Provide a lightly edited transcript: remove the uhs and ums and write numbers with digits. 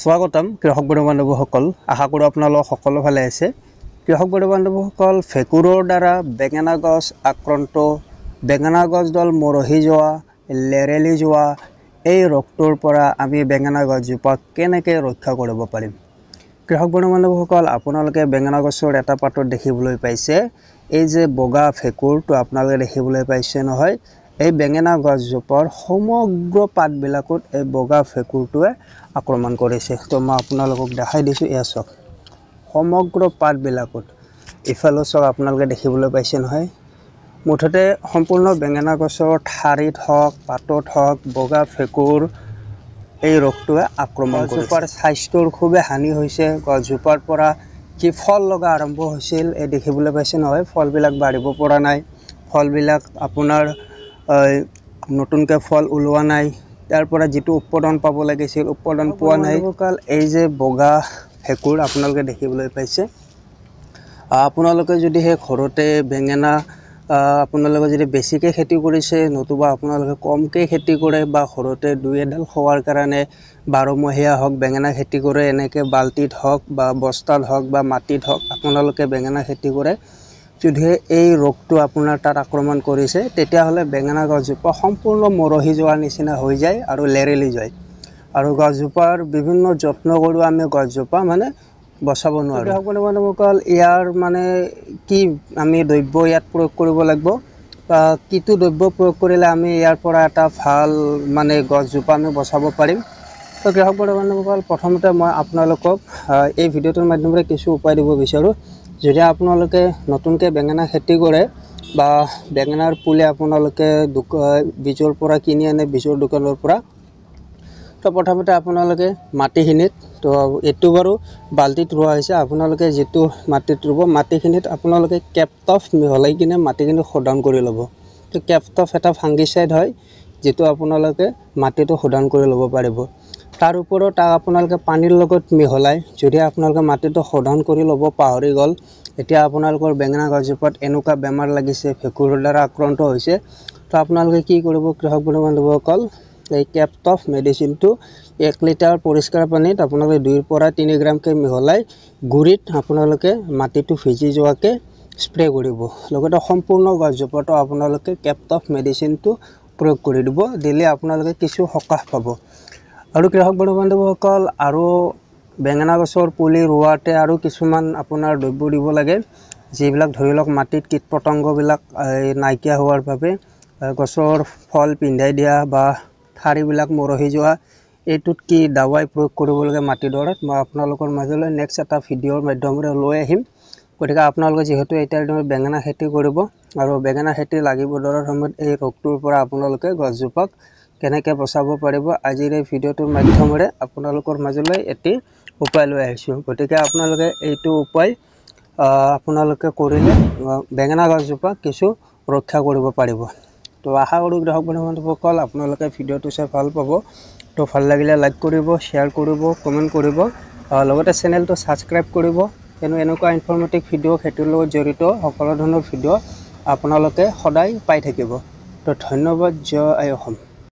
স্বাগতম কৃষক বন্ধুসকল, আশা কৰো আপোনালোক সকলো ভালে আছে। কৃষক বন্ধুসকল, ফেকুৰৰ দ্বাৰা বেঙেনা গছ আক্ৰান্ত, বেঙেনা গছডাল মৰহি যোৱা, লেৰেলি যোৱা এই ৰোগটোৰ পৰা আমি বেঙেনা গছজোপা কেনেকৈ ৰক্ষা কৰিব পাৰিম। কৃষক বন্ধুসকল, আপোনালোকে বেঙেনা গছৰ এটা পাতত দেখিবলৈ পাইছে এই যে বগা ফেকুৰটো আপোনালোকে দেখিবলৈ পাইছে নহয়। এই বেঙেনা গছজোপাৰ সমগ্ৰ পাতবিলাকত এই বগা ফেকুৰটোৱে আক্ৰমণ কৰিছে। তো মই আপোনালোকক দেখাই দিছোঁ, এয়া চাওক সমগ্ৰ পাতবিলাকত ইফালে চাওক আপোনালোকে দেখিবলৈ পাইছে নহয়। মুঠতে সম্পূৰ্ণ বেঙেনা গছৰ ঠাৰিত হওক পাতত হওক বগা ফেকুৰ এই ৰোগটোৱে আক্ৰমণ কৰিছে। গছজোপাৰ স্বাস্থ্যৰ খুবেই হানি হৈছে। গছজোপাৰ পৰা কি ফল লগা আৰম্ভ হৈছিল এই দেখিবলৈ পাইছে নহয়, ফলবিলাক বাঢ়িব পৰা নাই, ফলবিলাক আপোনাৰ নতুনকৈ ফল ওলোৱা নাই, তাৰ পৰা যিটো উৎপাদন পাব লাগিছিল উৎপাদন পোৱা নাই। এই যে বগা ফেকুৰ আপোনালোকে দেখিবলৈ পাইছে, আপোনালোকে যদি সেই ঘৰতে বেঙেনা আপোনালোকে যদি বেছিকৈ খেতি কৰিছে, নতুবা আপোনালোকে কমকৈ খেতি কৰে বা ঘৰতে দুই এডাল খোৱাৰ কাৰণে 12 মহীয়া হওক বেঙেনা খেতি কৰে, এনেকৈ বাল্টিত হওক বা বস্তাত হওক বা মাটিত হওক আপোনালোকে বেঙেনা খেতি কৰে, যদি এই ৰোগটো আপোনাৰ তাত আক্ৰমণ কৰিছে তেতিয়াহ'লে বেঙেনা গছজোপা সম্পূৰ্ণ মৰহি যোৱাৰ নিচিনা হৈ যায় আৰু লেৰেলি যায়। আৰু গছজোপাৰ বিভিন্ন যত্ন কৰিও আমি গছজোপা মানে বচাব নোৱাৰোঁ। বন্ধুসকল, ইয়াৰ মানে কি আমি দ্ৰব্য ইয়াত প্ৰয়োগ কৰিব লাগিব বা কিটো দ্ৰব্য প্ৰয়োগ কৰিলে আমি ইয়াৰ পৰা এটা ভাল মানে গছজোপা আমি বচাব পাৰিম। তো কৃষক বন্ধুসকল, প্ৰথমতে মই আপোনালোকক এই ভিডিঅ'টোৰ মাধ্যমেৰে কিছু উপায় দিব বিচাৰোঁ। যদি আপোনালোকে নতুনকৈ বেঙেনা খেতি কৰে বা বেঙেনাৰ পুলি আপোনালোকে বীজৰ পৰা কিনি আনে বীজৰ দোকানৰ পৰা, তো প্ৰথমতে আপোনালোকে মাটিখিনিত, তো এইটো বাৰু বাল্টিত ৰোৱা হৈছে, আপোনালোকে যিটো মাটিত ৰুব মাটিখিনিত আপোনালোকে কেপটফ মিহলাই কিনে মাটিখিনি শোধন কৰি ল'ব। তো কেপটফ এটা ফাংগিচাইড হয় যিটো আপোনালোকে মাটিটো শোধন কৰি ল'ব পাৰিব। তাৰ ওপৰত তাক আপোনালোকে পানীৰ লগত মিহলাই যদি আপোনালোকে মাটিটো শোধন কৰি ল'ব পাহৰি গ'ল, এতিয়া আপোনালোকৰ বেঙেনা গছজোপাত এনেকুৱা বেমাৰ লাগিছে, ভেঁকুৰৰ দ্বাৰা আক্ৰান্ত হৈছে, তো আপোনালোকে কি কৰিব কৃষক বন্ধুসকল, এই কেপটফ মেডিচিনটো 1 লিটাৰ পৰিষ্কাৰ পানীত আপোনালোকে 2 পৰা 3 গ্ৰামকৈ মিহলাই গুৰিত আপোনালোকে মাটিটো ভিজি যোৱাকৈ স্প্ৰে কৰিব। লগতে সম্পূৰ্ণ গছজোপাটো আপোনালোকে কেপটফ মেডিচিনটো প্ৰয়োগ কৰি দিব, দিলে আপোনালোকে কিছু সকাহ পাব। আৰু কৃষক বন্ধুসকল, আৰু বেঙেনা গছৰ পুলি ৰোৱাতে আৰু কিছুমান আপোনাৰ দ্ৰব্য দিব লাগে, যিবিলাক ধৰি লওক মাটিত কীট পতংগবিলাক নাইকিয়া হোৱাৰ বাবে, গছৰ ফল পিন্ধাই দিয়া বা ঠাৰিবিলাক মৰহি যোৱা, এইটোত কি দাৱাই প্ৰয়োগ কৰিব লাগে মাটিডৰাত মই আপোনালোকৰ মাজলৈ নেক্সট এটা ভিডিঅ'ৰ মাধ্যমেৰে লৈ আহিম। গতিকে আপোনালোকে যিহেতু এতিয়া বেঙেনা খেতি কৰিব আৰু বেঙেনা খেতি লাগিব ধৰাৰ সময়ত এই ৰোগটোৰ পৰা আপোনালোকে গছজোপাক কেনেকৈ বচাব পাৰিব, আজিৰ এই ভিডিঅ'টোৰ মাধ্যমেৰে আপোনালোকৰ মাজলৈ এটি উপায় লৈ আহিছোঁ। গতিকে আপোনালোকে এইটো উপায় আপোনালোকে কৰিলে বেঙেনা গছজোপা কিছু ৰক্ষা কৰিব পাৰিব। তো আশা কৰোঁ কৃষক বন্ধুসকল আপোনালোকে ভিডিঅ'টো চাই ভাল পাব। তো ভাল লাগিলে লাইক কৰিব, শ্বেয়াৰ কৰিব, কমেণ্ট কৰিব, লগতে চেনেলটো ছাবস্ক্ৰাইব কৰিব, কিয়নো এনেকুৱা ইনফৰ্মেটিভ ভিডিঅ' খেতিৰ লগত জড়িত সকলো ধৰণৰ ভিডিঅ' আপোনালোকে সদায় পাই থাকিব। তো ধন্যবাদ। জয় আই অসম।